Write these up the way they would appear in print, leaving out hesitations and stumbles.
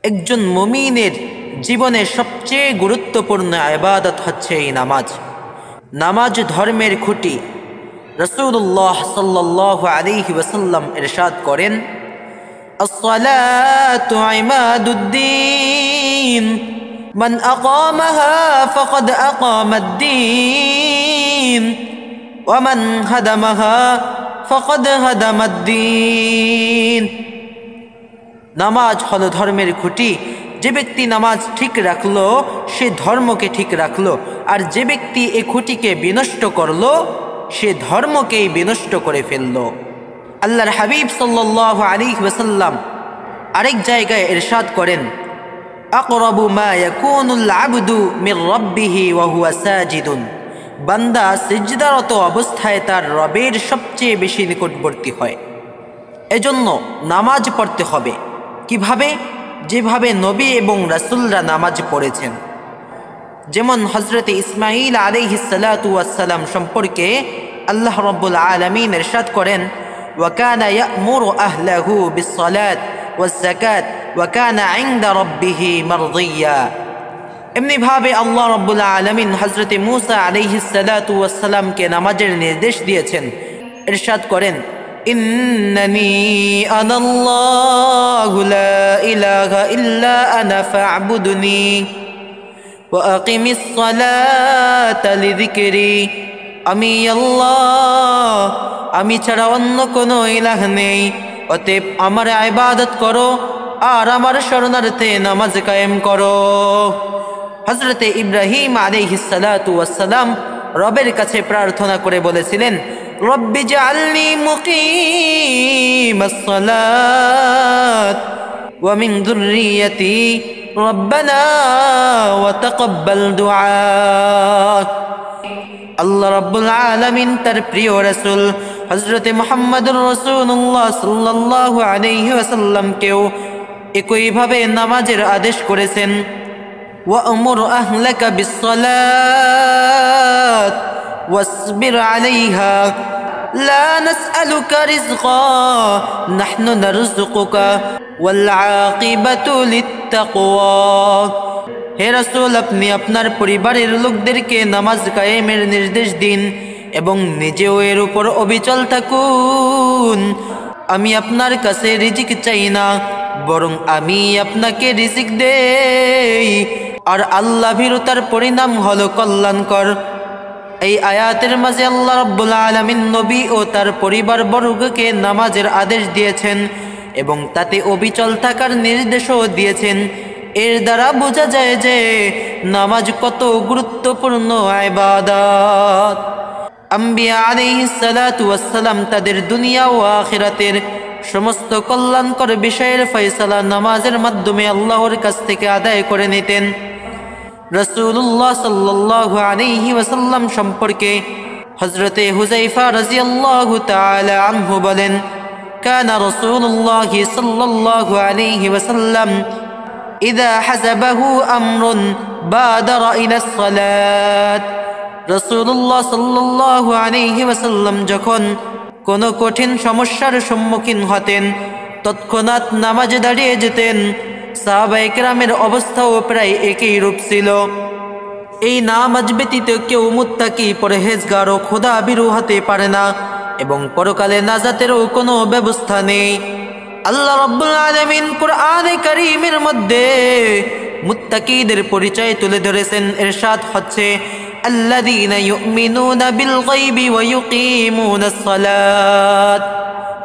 একজন মুমিনের জীবনের সবচেয়ে গুরুত্বপূর্ণ ইবাদত হচ্ছে এই নামাজ। নামাজ ধর্মের খুঁটি। রাসূলুল্লাহ সাল্লাল্লাহু আলাইহি ওয়াসাল্লাম ইরশাদ করেন, আস-সালাতু ইমাদুদ্দিন মান আকামাহা ফাকাদ আকামাদ-দ্বীন ওয়া মান হাদামাহা ফাকাদ হাদামাদ-দ্বীন। নামাজ হলো ধর্মের খুঁটি। যে ব্যক্তি নামাজ ঠিক রাখলো সে ধর্মকে ঠিক রাখলো, আর যে ব্যক্তি এই খুঁটিকে বিনষ্ট করলো সে ধর্মকেই বিনষ্ট করে ফেললো। আল্লাহর হাবিব সাল্লাল্লাহু আলাইহি ওয়াসাল্লাম আরেক জায়গায় ইরশাদ করেন, আকরাবু মা ইয়াকুনুল আবদু মির রাব্বিহি ওয়া হুয়া সাজিদুন। বান্দা সিজদারত অবস্থায় তার রবের সবচেয়ে বেশি নিকটবর্তী হয়। এজন্য নামাজ পড়তে হবে। কিভাবে? যেভাবে নবী এবং রাসূলরা নামাজ পড়েছেন। যেমন হযরতে ইসমাঈল আলাইহিস সালাতু ওয়াস সালাম সম্পর্কে আল্লাহ রাব্বুল আলামিন ইরশাদ করেন, ওয়া কানা ইয়া'মুরু আহলাহু বিস-সালাত ওয়াজ-যাকাত ওয়া কানা 'ইনদা রাব্বিহি মারদিয়্যা। এমনিভাবে আল্লাহ রাব্বুল আলামিন হযরতে মূসা আলাইহিস সালাতু ওয়াস সালামকে নামাজের নির্দেশ দিয়েছেন। ইরশাদ করেন, ইন্নানি আনাল্লাহু লা ইলাহা ইল্লা আনা ফা'বুদনি ওয়া আকিমিস সালাতা লিযিকরি। আমি আল্লাহ, আমি ছাড়া অন্য কোনো ইলাহ নেই, অতএব আমার ইবাদত করো আর আমার শরণার্থে নামাজ কায়েম করো। হযরতে ইব্রাহিম আলাইহিস সালাতু ওয়াস সালাম রবের কাছে প্রার্থনা করে বলেছিলেন, রব্বি জাআলনি মুকিমাস সালাত ওয়া মিন যুররিয়্যাতি রব্বানা ওয়া তাকাব্বাল দুআ। আল্লাহ রাব্বুল আলামিন তার প্রিয় রাসূল হযরতে মুহাম্মদুর রাসূলুল্লাহ সাল্লাল্লাহু আলাইহি ওয়াসাল্লামকেও একইভাবে নামাজের আদেশ করেছেন, ওয়া'মুর আহলাকা বিস-সালাত ওয়াসবির আলাইহা লা নাসআলুকা রিজকা নাহনু নারযুকুকা ওয়াল আকিবাতু লিত-তাকওয়া। হে রাসূল, আপনি আপনার পরিবারের লোকদেরকে নামাজ কায়েমের নির্দেশ দিন এবং নিজেও এর উপর অবিচল থাকুন। আমি আপনার কাছে রিজিক চাই না, বরং আমি আপনাকে রিজিক দেই, আর আল্লাহ ভীরুতার পরিণাম হলো কল্যাণকর। এই আয়াতের মাঝে আল্লাহ রাব্বুল আলামিন নবী ও তার পরিবার বর্গকে নামাজের আদেশ দিয়েছেন এবং তাতে অবিচল থাকার নির্দেশও দিয়েছেন। এর দ্বারা বোঝা যায় যে নামাজ কত গুরুত্বপূর্ণ ইবাদত। আম্বিয়া আলাইহিস সালাতু ওয়াস সালাম তাদের দুনিয়া ও আখিরাতের সমস্ত কল্যাণকর বিষয়ের ফয়সালা নামাজের মাধ্যমে আল্লাহর কাছ থেকে আদায় করে নিতেন। রাসূলুল্লাহ সাল্লাল্লাহু আলাইহি ওয়াসাল্লাম সম্পর্কে হযরতে হুযায়ফা রাদিয়াল্লাহু তাআলা আনহু বলেন, কানা রাসূলুল্লাহ সাল্লাল্লাহু আলাইহি ওয়াসাল্লাম ইযা হাযাবাহু আমরুন বাদারা ইলাস সালাত। রাসূলুল্লাহ সাল্লাল্লাহু আলাইহি ওয়াসাল্লাম যখন কোনো কঠিন সমস্যার সম্মুখীন হতেন তৎক্ষণাৎ নামাজে দাঁড়িয়ে যেতেন। সাহাবায়ে কেরামের অবস্থাও প্রায় একই রূপ ছিল। এই নামাজ ব্যতীত কেউ মুত্তাকি, পরহেজগার ও খোদাভীরু হতে পারে না এবং পরকালে নাজাতেরও কোনো ব্যবস্থা নেই। আল্লাহ রাব্বুল আলামিন কুরআনে কারীমের মধ্যে মুত্তাকিদের পরিচয় তুলে ধরেছেন। ইরশাদ হচ্ছে, আল্লাযীনা ইউমিনুনা বিল গায়বি ওয়া ইউকিমুনাস সালাত।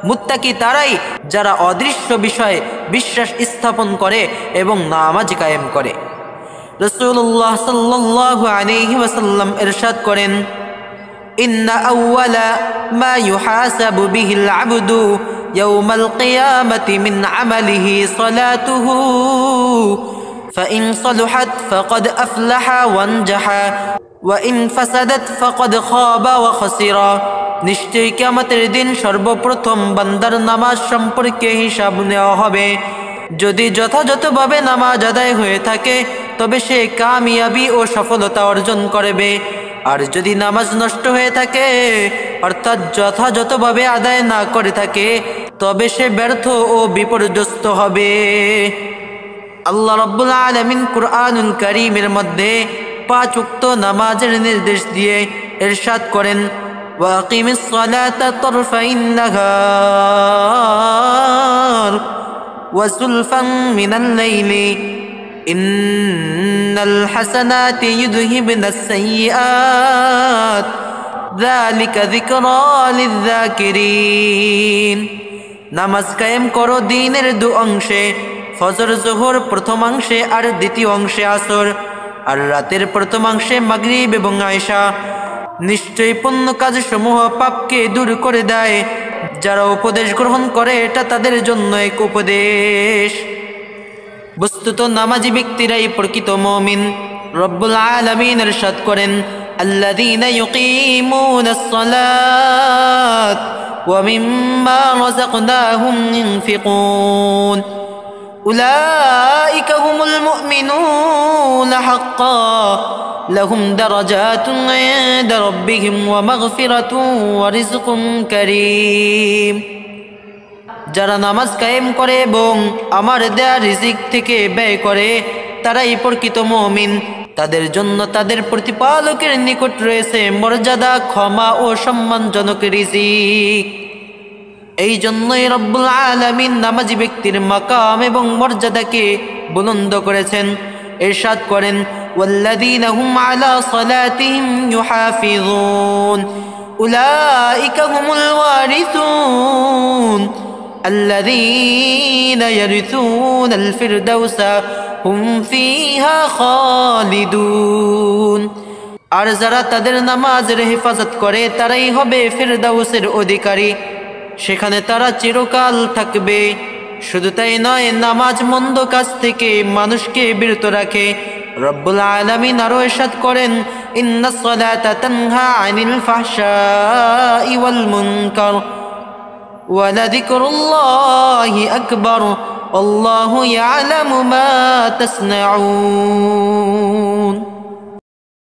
মুত্তাকি তারাই যারা অদৃশ্য বিষয়ে বিশ্বাস স্থাপন করে এবং নামাজ কায়েম করে। রাসূলুল্লাহ সাল্লাল্লাহু আলাইহি ওয়াসাল্লাম ইরশাদ করেন, ইন্না আউওয়ালা মা ইউহাসাবু বিহিল আবদু ইয়াউমাল কিয়ামাতি মিন আমালিহি সালাতুহু ফাইন সালুহাত ফাকাদ আফলাহা ওয়ানজাহা ওয়া ইন ফাসাদাত ফাকাদ খাবা ওয়া খাসিরা। নিশ্চয়ই কিয়ামতের দিন সর্বপ্রথম বান্দার নামাজ সম্পর্কে হিসাব নেওয়া হবে। যদি যথাযথভাবে নামাজ আদায় হয়ে থাকে তবে সে কামিয়াবি ও সফলতা অর্জন করবে, আর যদি নামাজ নষ্ট হয়ে থাকে অর্থাৎ যথাযথভাবে আদায় না করে থাকে তবে সে ব্যর্থ ও বিপর্যস্ত হবে। আল্লাহ রাব্বুল আলামিন কুরআনুল কারীমের মধ্যে 5 ওয়াক্ত নামাজের নির্দেশ দিয়ে ইরশাদ করেন ওয়াকিমিস সালাতা তারফাইন নাহার ওয়া সুলফান মিনাল লাইলি ইন্নাল হাসানাতি ইউযহিবুনাস সাইয়্যাত যালিকা যিকরা লিয-যাকিরিন। নামাজ কায়েম করো দিনের 2 অংশে, ফজর জোহর প্রথমাংশে আর দ্বিতীয় অংশে আসর, আর রাতের প্রথমাংশে মাগরিব এবং আয়েশা। নিশ্চয়ই পুণ্য কাজ সমূহ পাপকে দূর করে দেয়। যারা উপদেশ গ্রহণ করে এটা তাদের জন্য এক উপদেশ। বস্তুত নামাজি ব্যক্তিরাই প্রকৃত মুমিন। রব্বুল আলামিন ইরশাদ করেন আল্লাযীনা ইউকিমুনাস সালাত ওয়া মিম্মা রাযাকনাহুম ইউনফিকুন উলাইকা হুমুল মুমিনুনা হাক্কান লাহুম দারাজাতুন ইনদা রাব্বিহিম ওয়া মাগফিরাতুন ওয়া রিজকুন কারীম। যারা নামাজ কায়েম করে এবং আমার দেয়া রিজিক থেকে ব্যয় করে তারাই প্রকৃত মুমিন। তাদের জন্য তাদের প্রতিপালকের নিকট রয়েছে মর্যাদা, ক্ষমা ও সম্মানজনক রিজিক। এই জন্যই রব্বুল আলামিন নামাজি ব্যক্তির মাকাম এবং মর্যাদাকে বুলন্দ করেছেন। ইরশাদ করেন ওয়াল্লাযীনা হুম আলা সালাতিহিম ইউহাফিযুন উলাইকা হুমুল ওয়ারিসুন আল্লাযীনা ইয়ারিসুনাল ফিরদাউসা হুম ফিহা খালিদুন। আর যারা তাদের নামাজের হেফাজত করে তারাই হবে ফিরদাউসের অধিকারী, সেখানে তারা চিরকাল থাকবে। শুধু তাই নয়, নামাজ মন্দ কাজ থেকে মানুষকে বিরত রাখে। রব্বুল আলামিন আরো ইরশাদ করেন ইন্নাস সালাতা তানহা আনিল ফাহশাই ওয়াল মুনকার ওয়া লাযিকরুল্লাহি আকবার আল্লাহু ইয়ালামু মা তাসনাউন।